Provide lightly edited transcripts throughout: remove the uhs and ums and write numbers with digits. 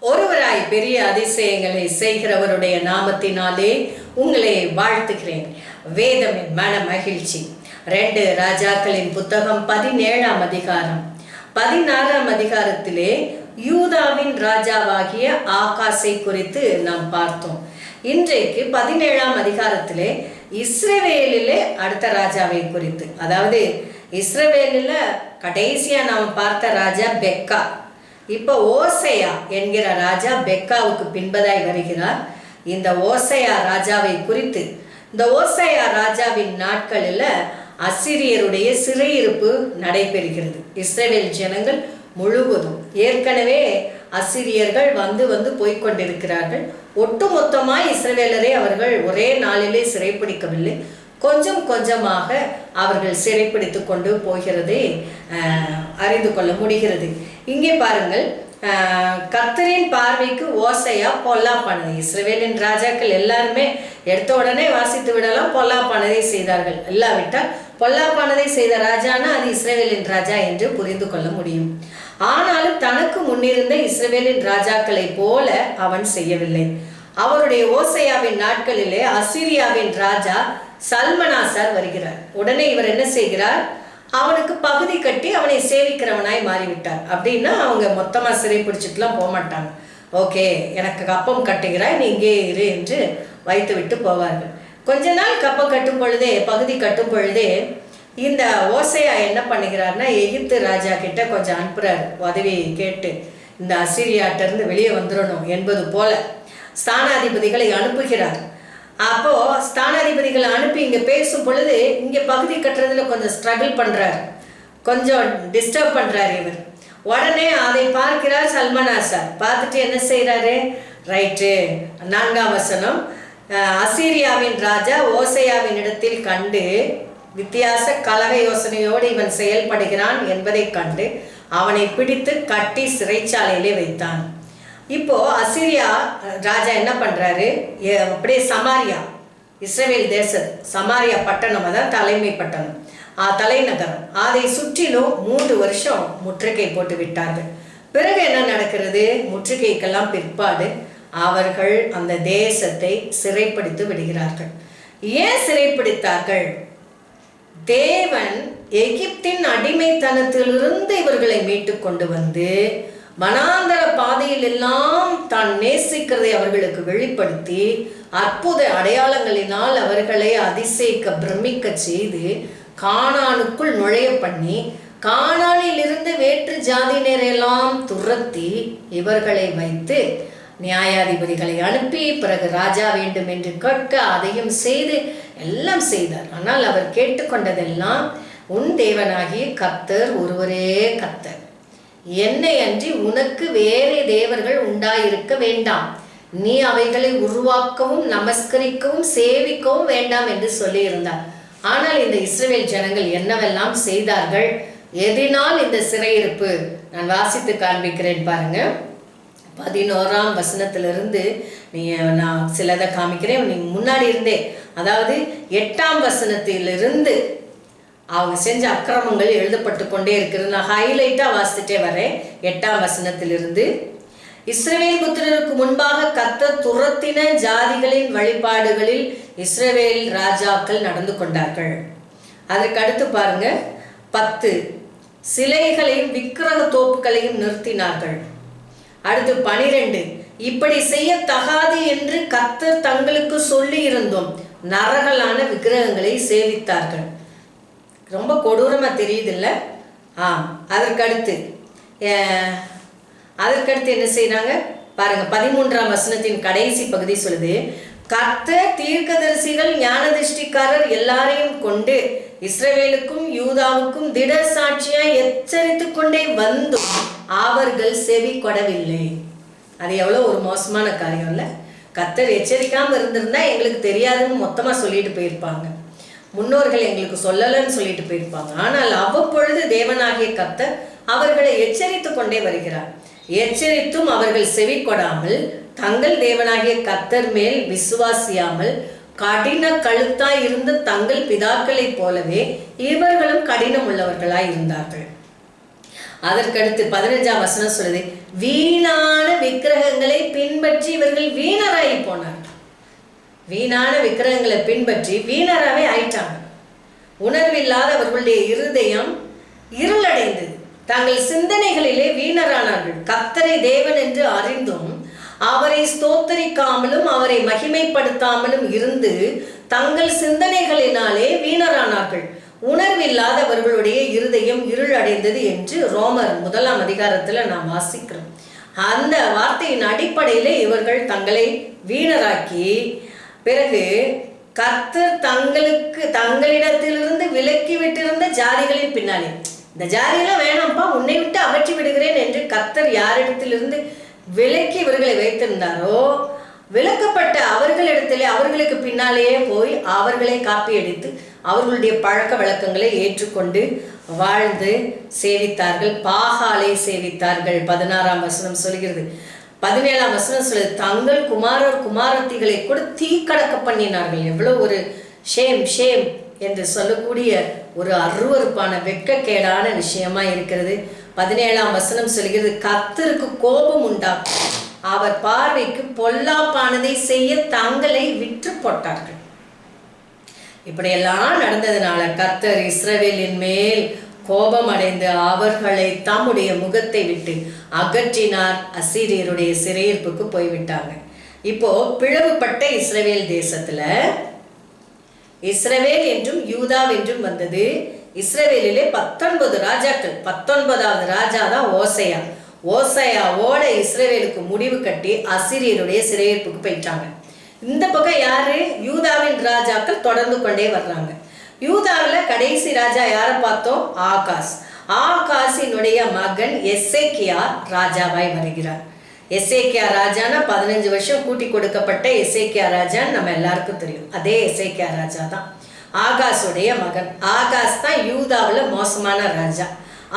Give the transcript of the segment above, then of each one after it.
ஒருவராய் பெரிய அதிசயங்களை செய்கிறவருடைய நாமத்தினாலே உங்களை வாழ்த்துகிறேன். வேதமின் மன மகிழ்ச்சி. 2 ராஜாக்களின் புத்தகம் 17ஆம் அதிகாரம் 16ஆம் அதிகாரத்திலே யூதாவின் ராஜாவாகிய ஆகாசை குறித்து நாம் பார்த்தோம். இன்றைக்கு 17ஆம் அதிகாரத்திலே இஸ்ரவேலிலே அடுத்த ராஜாவை குறித்து, அதாவது இஸ்ரவேலில் கடைசியா நாம் பார்த்த ராஜா பெக்கா. இப்போ ஓசையா என்கிற ராஜா பெக்காவுக்கு பின்பதாய் வருகிறார். இந்த ஓசையா ராஜாவை குறித்து, இந்த ஓசையா ராஜாவின் நாட்களில் அசிரியருடைய சிறையிருப்பு நடைபெறுகிறது. இஸ்ரவேல் ஜனங்கள் முழுவதும் ஏற்கனவே அசிரியர்கள் வந்து போய்கொண்டிருக்கிறார்கள். ஒட்டுமொத்தமாய் இஸ்ரவேலரை அவர்கள் ஒரே நாளிலே சிறைப்பிடிக்கவில்லை. கொஞ்சம் கொஞ்சமாக அவர்கள் சிறைப்பிடித்து கொண்டு போகிறதை அறிந்து கொள்ள முடிகிறது. இங்கே பாருங்கள், கர்த்தரின் பார்வைக்கு ஓசையா பொல்லாப்பானது. இஸ்ரவேலின் ராஜாக்கள் எல்லாருமே எடுத்த உடனே வாசித்து விடலாம், பொல்லாப்பானதை செய்தார்கள். இல்லாவிட்டால் பொல்லாப்பானதை செய்த ராஜானா அது இஸ்ரவேலின் ராஜா என்று புரிந்து கொள்ள முடியும். ஆனாலும் தனக்கு முன்னிருந்த இஸ்ரவேலின் ராஜாக்களை போல அவன் செய்யவில்லை. அவருடைய ஓசையாவின் நாட்களிலே அசீரியாவின் ராஜா சல்மனாசார் வருகிறார். உடனே இவர் என்ன செய்கிறார்? அவனுக்கு பகுதி கட்டி அவனை சேவிக்கிறவனாய் மாறிவிட்டார். அப்படின்னா அவங்க மொத்தமாக சிறை பிடிச்சிட்டுலாம் போக மாட்டாங்க. ஓகே, எனக்கு கப்பம் கட்டுகிறாய், நீ இங்கே இரு என்று வைத்து விட்டு போவார்கள். கொஞ்ச நாள் கப்பம் கட்டும் பொழுதே, பகுதி கட்டும் பொழுதே, இந்த ஓசையா என்ன பண்ணுகிறார்னா எகிப்து ராஜா கிட்ட கொஞ்சம் அனுப்புறாரு, உதவி கேட்டு இந்த அசீரியாட்டிருந்து வெளியே வந்துடணும் என்பது போல ஸ்தானாதிபதிகளை அனுப்புகிறார். அப்போ ஸ்தானாதிபதிகளை அனுப்பி இங்கே பேசும் பொழுது இங்கே பகுதி கட்டுறதுல கொஞ்சம் ஸ்ட்ரகிள் பண்ணுறார், கொஞ்சம் டிஸ்டர்ப் பண்ணுறார் இவர். உடனே அதை பார்க்கிறார் சல்மனாசார். பார்த்துட்டு என்ன செய்கிறாரு? ரைட்டு, 4ஆம் வசனம், அசீரியாவின் ராஜா ஓசையாவின் இடத்தில் கண்டு வித்தியாச கலக யோசனையோடு இவன் செயல்படுகிறான் என்பதை கண்டு அவனை பிடித்து கட்டி சிறைச்சாலையிலே வைத்தான். இப்போ அசீரியா ராஜா என்ன பண்றாரு? அப்படியே சமாரியா, இஸ்ரவேல் தேசம் சமாரியா பட்டணம், அதான் தலைமை பட்டணம், தலைநகரம், அதை சுற்றிலும் 3 வருஷம் முற்றுகை போட்டு விட்டார்கள். பிறகு என்ன நடக்கிறது? முற்றுகைக்கெல்லாம் பிற்பாடு அவர்கள் அந்த தேசத்தை சிறைப்பிடித்து விடுகிறார்கள். ஏன் சிறைப்பிடித்தார்கள்? தேவன் எகிப்தின் அடிமைத்தனத்திலிருந்து இவர்களை மீட்டு கொண்டு வந்து வனாந்தர பாதையில் எல்லாம் தான் நேசிக்கிறதை அவர்களுக்கு வெளிப்படுத்தி அற்புத அடையாளங்களினால் அவர்களை அதிசயிக்க பிரமிக்க செய்து கானானுக்குள் நுழைய பண்ணி கானானில் இருந்து வேற்று ஜாதியினரெல்லாம் துரத்தி இவர்களை வைத்து நியாயாதிபதிகளை அனுப்பி பிறகு ராஜா வேண்டும் என்று கேட்க அதையும் செய்து எல்லாம் செய்தார். ஆனால் அவர் கேட்டுக்கொண்டதெல்லாம், உன் தேவனாகிய கர்த்தர் ஒருவரே கர்த்தர், என்னை அன்றி உனக்கு வேறே தேவர்கள் உண்டாயிருக்க வேண்டாம், நீ அவைகளை உருவாக்கவும் நமஸ்கரிக்கவும் சேவிக்கவும் வேண்டாம் என்று சொல்லியிருந்தார். ஆனால் இந்த இஸ்ரவேல் ஜனங்கள் என்னவெல்லாம் செய்தார்கள்? எதனால் இந்த சிறையிருப்பு? நான் வாசித்து காண்பிக்கிறேன் பாருங்க. 11ஆம் வசனத்திலிருந்து நான் சிலதை காமிக்கிறேன். நீ முன்னாடி இருந்தே, அதாவது 8ஆம் வசனத்திலிருந்து அவங்க செஞ்ச அக்கிரமங்கள் எழுதப்பட்டு கொண்டே இருக்கிறது. நான் ஹைலைட்டாக வாசிச்சுட்டே வரேன். 8ஆம் வசனத்திலிருந்து, இஸ்ரவேல் புத்திரருக்கு முன்பாக கர்த்தர் துரத்தின ஜாதிகளின் வழிபாடுகளில் இஸ்ரவேல் ராஜாக்கள் நடந்து கொண்டார்கள். அதற்கு அடுத்து பாருங்க 10, சிலைகளையும் விக்கிரக தோப்புகளையும் நிறுத்தினார்கள். அடுத்து 12, இப்படி செய்ய தகாது என்று கர்த்தர் தங்களுக்கு சொல்லி இருந்தோம், நரகலான விக்கிரகங்களை சேவித்தார்கள். ரொம்ப கொடூரமா தெரியுது இல்ல? அதற்கடுத்து என்ன செய்யறாங்க பாருங்க. 13ஆம் வசனத்தின் கடைசி பகுதி சொல்லுது, கர்த்தர் தீர்க்கதரிசிகள் ஞானதிஷ்டிக்காரர் எல்லாரையும் கொண்டு இஸ்ரவேலுக்கும் யூதாவுக்கும் திட சாட்சியாய் எச்சரித்து கொண்டே வந்தும் அவர்கள் செவி கொடவில்லை. அது எவ்வளோ ஒரு மோசமான காரியம் இல்லை? கர்த்தர் எச்சரிக்காமல் இருந்திருந்தா எங்களுக்கு தெரியாதுன்னு மொத்தமாக சொல்லிட்டு போயிருப்பாங்க, முன்னோர்கள் எங்களுக்கு சொல்லலைன்னு சொல்லிட்டு போயிருப்பாங்க. ஆனால் அவ்வப்பொழுது தேவனாகிய கர்த்தர் அவர்களை எச்சரித்து கொண்டே வருகிறார். எச்சரித்தும் அவர்கள் செவி கொடாமல் தங்கள் தேவனாகிய கர்த்தர் மேல் விசுவாசியாமல் கடின கழுத்தாய் இருந்த தங்கள் பிதாக்களைப் போலவே இவர்களும் கடினம் உள்ளவர்களாய் இருந்தார்கள். அதற்கடுத்து 15ஆம் வசனம் சொல்லுது, வீணான விக்கிரக பின்பற்றி இவர்கள் வீணராகி போனார். வீணான விக்கிரகங்களை பின்பற்றி வீணராகவே ஆயிட்டாங்க. உணர்வில்லாத அவர்களுடைய இருதயம் இருளடைந்தது. தங்கள் சிந்தனைகளிலே வீணரானார்கள். கர்த்தரை தேவன் என்று அறிந்தும் அவரை ஸ்தோத்தரிக்காமலும் அவரை மகிமைப்படுத்தாமலும் இருந்து தங்கள் சிந்தனைகளினாலே வீணரானார்கள். உணர்வில்லாதவர்களுடைய இருதயம் இருள் அடைந்தது என்று ரோமர் 1 அதிகாரத்தில் நாம் வாசிக்கிறோம். அந்த வார்த்தையின் அடிப்படையில் இவர்கள் தங்களை வீணராக்கி பிறகு கர்த்தர் தங்களிடத்திலிருந்து விலக்கி விட்டிருந்த ஜாதிகளின் பின்னாலே, இந்த ஜாதியெல்லாம் வேணாம்ப்பா, உன்னை விட்டு அகற்றி விடுகிறேன் என்று கர்த்தர் யாரிடத்திலிருந்து விலக்கி இவர்களை வைத்திருந்தாரோ விலக்கப்பட்ட அவர்களிடத்திலே அவர்களுக்கு பின்னாலேயே போய் அவர்களை காப்பியடித்து அவர்களுடைய பழக்க வழக்கங்களை ஏற்றுக்கொண்டு வாழ்ந்து சேவித்தார்கள். பாகாலை சேவித்தார்கள். 16ஆம் வசனம் சொல்கிறது. 17ஆம் வசனம் சொல்லுது, தங்கள் குமாரர் குமாரத்திகளை கூட தீக்கடக்க பண்ணினார்கள். எவ்வளோ ஒரு ஷேம் என்று சொல்லக்கூடிய ஒரு அருவருப்பான வெட்கக்கேடான விஷயமா இருக்கிறது. 17ஆம் வசனம் சொல்கிறது, கர்த்தருக்கு கோபம் உண்டாக்கும், அவர் பார்வைக்கு பொல்லாப்பானதை செய்ய தங்களை விற்று போட்டார்கள். இப்படியெல்லாம் நடந்ததுனால கர்த்தர் இஸ்ரவேலின் மேல் கோபம் அடைந்து அவர்களை தம்முடைய முகத்தை விட்டு அகற்றினார். அசீரியருடைய சிறையிருப்புக்கு போய்விட்டாங்க. இப்போ பிளவுபட்ட இஸ்ரவேல் தேசத்துல இஸ்ரவேல் என்றும் யூதா என்றும் வந்தது. இஸ்ரவேலிலே 19 ராஜாக்கள். 19வது ராஜா தான் ஓசையா. ஓசையாவோட இஸ்ரவேலுக்கு முடிவு கட்டி அசீரியருடைய சிறையிருப்புக்கு போயிட்டாங்க. இந்த பக்கம் யாரு? யூதாவின் ராஜாக்கள் தொடர்ந்து கொண்டே வர்றாங்க. யூதாவில் கடைசி ராஜா யாரை பார்த்தோம்? ஆகாஸ். ஆகாசினுடைய மகன் எசேக்கியா ராஜாவாய் வருகிறார். எசேக்கியா ராஜானா 15 வருஷம் கூட்டி கொடுக்கப்பட்ட எசேக்கியா ராஜான்னு நம்ம எல்லாருக்கும் தெரியும். அதே எசேக்கியா ராஜா தான் ஆகாசுடைய மகன். ஆகாஸ் தான் யூதாவில் மோசமான ராஜா.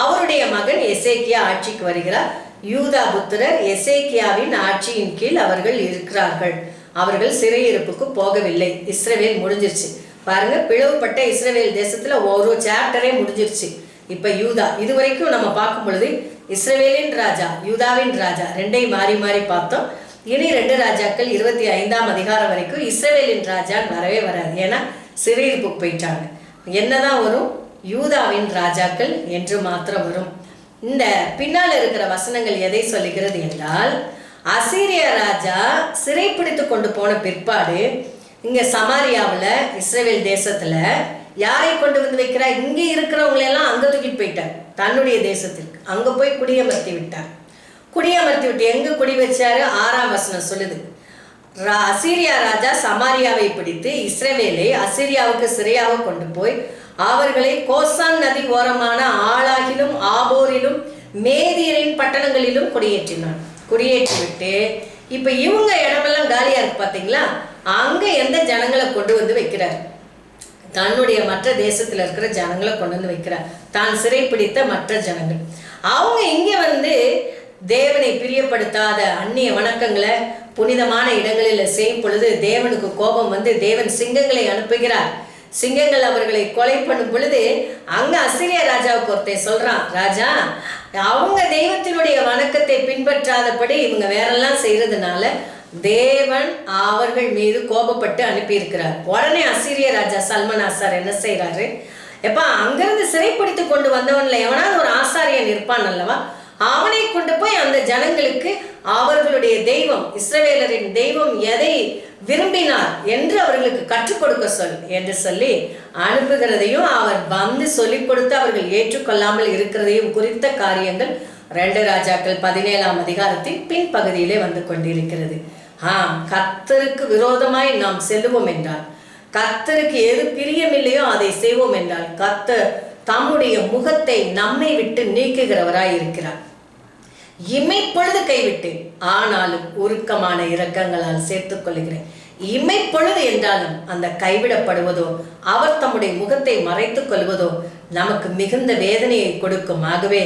அவருடைய மகன் எசேக்கியா ஆட்சிக்கு வருகிறார். யூதா புத்திரர் எசேக்கியாவின் ஆட்சியின் கீழ் அவர்கள் இருக்கிறார்கள். அவர்கள் சிறையிருப்புக்கு போகவில்லை. இஸ்ரவேல் முடிஞ்சிருச்சு. பாருங்க, பிளவுபட்ட இஸ்ரவேல் தேசத்துல ஒரு சாப்டரே முடிஞ்சிருச்சு. இப்ப யூதா. இதுவரைக்கும் நம்ம பார்க்கும் பொழுது இஸ்ரவேலின் ராஜா, யூதாவின் ராஜா ரெண்டையும் மாறி மாறி பார்த்தோம். இனி 2 ராஜாக்கள் 25ஆம் அதிகாரம் வரைக்கும் இஸ்ரவேலின் ராஜான்னு வரவே வராது. ஏன்னா சிறையிருப்புக்கு போயிட்டாங்க. என்னதான் வரும்? யூதாவின் ராஜாக்கள் என்று மாத்திரம் வரும். இந்த பின்னால் இருக்கிற வசனங்கள் எதை சொல்லுகிறது என்றால், அசீரிய ராஜா சிறைப்பிடித்து கொண்டு போன பிற்பாடு இங்க சமாரியாவில் இஸ்ரவேல் தேசத்துல யாரை கொண்டு வந்து வைக்கிறார்? இங்கே இருக்கிறவங்களெல்லாம் அங்க தூக்கிட்டு போயிட்டார். தன்னுடைய தேசத்திற்கு அங்க போய் குடியமர்த்தி விட்டார். குடியமர்த்தி விட்டு எங்க குடி வச்சாரு? 6ஆம் வசனம் சொல்லுது, அசீரியா ராஜா சமாரியாவை பிடித்து இஸ்ரவேலை அசீரியாவுக்கு சிறையாக கொண்டு போய் அவர்களை கோசான் நதி ஓரமான ஆளாகிலும் ஆபோரிலும் மேதியரின் பட்டணங்களிலும் குடியேற்றினான். குடியேற்றி விட்டு இப்ப இவங்க இடமெல்லாம் காலியா இருக்கு பாத்தீங்களா, அங்க எந்த ஜனங்களை கொண்டு வந்து வைக்கிறார்? தன்னுடைய மற்ற தேசத்துல இருக்கிற ஜனங்களை கொண்டு வந்து வைக்கிறார். தான் சிறைப்பிடித்த மற்ற ஜனங்கள் அவங்க இங்க வந்து தேவனை பிரியப்படுத்தாத அந்நிய வணக்கங்களை புனிதமான இடங்களில் செய்யும் பொழுது தேவனுக்கு கோபம் வந்து தேவன் சிங்கங்களை அனுப்புகிறார். சிங்கங்கள் அவர்களை கொலை பண்ணும் பொழுது அங்க அசீரிய ராஜாவுக்கு ஒருத்தன் சொல்றான், ராஜா அவங்க தெய்வத்தினுடைய வணக்கத்தை பின்பற்றாதபடி இவங்க வேறெல்லாம் செய்யறதுனால தேவன் அவர்கள் மீது கோபப்பட்டு அனுப்பியிருக்கிறார். உடனே அசீரிய ராஜா சல்மனாசார் என்ன செய்யறாரு? எப்பா, அங்கிருந்து சிறைப்பிடித்து கொண்டு வந்தவன்ல எவனாவது ஒரு ஆசாரியன் இருப்பான் அல்லவா, அவனை கொண்டு போய் அந்த ஜனங்களுக்கு அவர்களுடைய தெய்வம், இஸ்ரவேலரின் தெய்வம் எதை விரும்பினார் என்று அவர்களுக்கு கற்றுக் கொடுக்க சொல் என்று சொல்லி அனுப்புகிறதையும் அவர் வந்து சொல்லிக் கொடுத்து அவர்கள் ஏற்றுக்கொள்ளாமல் இருக்கிறதையும் குறித்த காரியங்கள் 2 ராஜாக்கள் 17ஆம் அதிகாரத்தின் பின்பகுதியிலே வந்து கொண்டிருக்கிறது. கர்த்தருக்கு விரோதமாய் நாம் செல்லுவோம் என்றால், கர்த்தருக்கு எது பிரியமில்லையோ அதை செய்வோம் என்றால் கர்த்தர் தம்முடைய முகத்தை நம்மை விட்டு நீக்குகிறவராய் இருக்கிறார். இமைப்பொழுது கைவிட்டேன், ஆனாலும் உருக்கமான இரக்கங்களால் சேர்த்துக் கொள்கிறேன். இமைப்பொழுது என்றாலும் அந்த கைவிடப்படுவதோ அவர் தம்முடைய முகத்தை மறைத்துக் கொள்வதோ நமக்கு மிகுந்த வேதனையை கொடுக்கும். ஆகவே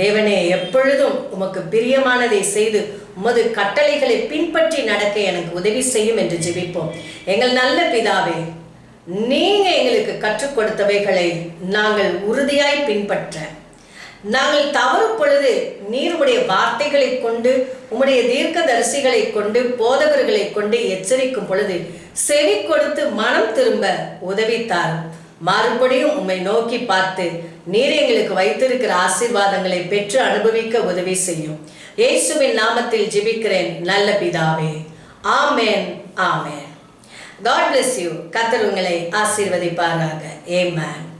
தேவனே, எப்பொழுதும் உமக்கு பிரியமானதை செய்து உமது கட்டளைகளை பின்பற்றி நடக்க எனக்கு உதவி செய்யும் என்று ஜெபிப்போம். எங்கள் நல்ல பிதாவே, நீங்க எங்களுக்கு கற்றுக் கொடுத்தவைகளை நாங்கள் உறுதியாய் பின்பற்ற, நாங்கள் தவறும் பொழுது நீர் உம்முடைய வார்த்தைகளை கொண்டு, உம்முடைய தீர்க்கதரிசிகளை கொண்டு, போதகர்களை கொண்டு எச்சரிக்கும் பொழுது செவி கொடுத்து மனம் திரும்ப உதவித்தார். மறுபடியும் உம்மை நோக்கி பார்த்து நீர் எங்களுக்கு வைத்திருக்கிற ஆசீர்வாதங்களை பெற்று அனுபவிக்க உதவி செய்யும். இயேசுவின் நாமத்தில் ஜெபிக்கிறேன் நல்ல பிதாவே. ஆமென், ஆமென். God bless you. கர்த்தர் உங்களை ஆசீர்வதிப்பாராக. Amen.